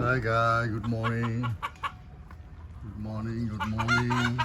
Hi guys, good morning. Good morning, good morning.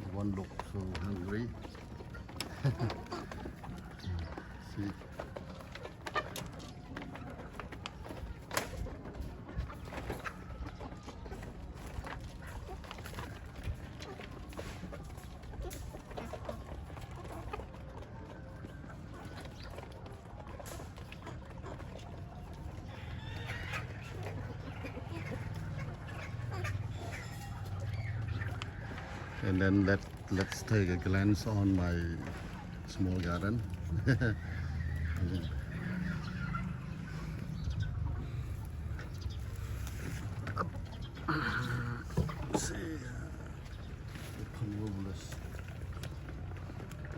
Everyone looks so hungry. See. And then let's take a glance on my small garden. See, the convolvulus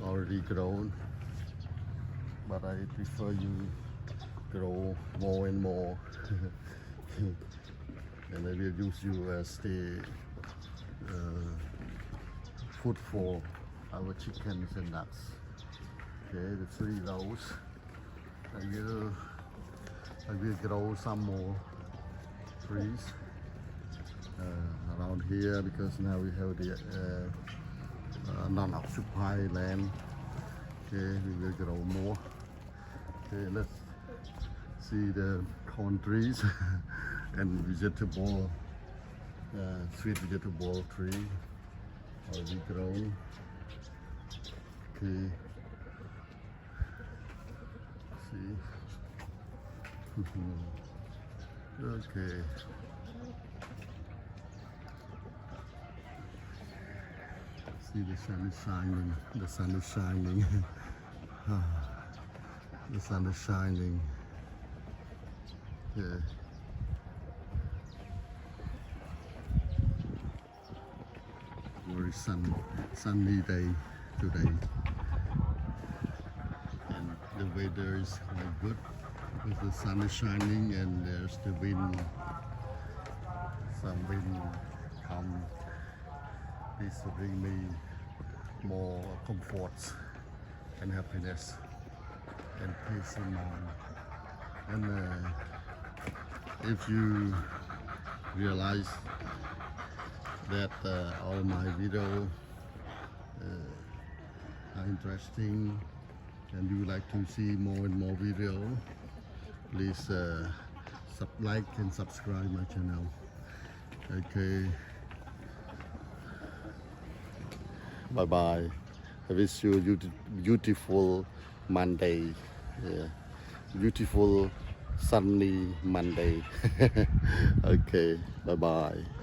already grown, but I prefer you grow more and more. And I will use you as the food for our chickens and ducks. Okay, the 3 rows. I will grow some more trees around here because now we have the non-occupied land. Okay, we will grow more. Okay, let's see the corn trees and vegetable, sweet vegetable tree already grown. Okay, see. Okay. See, the sun is shining. The sun is shining. The sun is shining. Yeah. Very sunny day today, and the weather is quite good because the sun is shining and there's the wind. Some wind come. This will bring me more comfort and happiness and peace in mind. And if you realize that all my video are interesting and you would like to see more and more video, please like and subscribe my channel. Okay, bye bye. I wish you a beautiful Monday. Yeah. Beautiful sunny Monday. Okay, bye bye.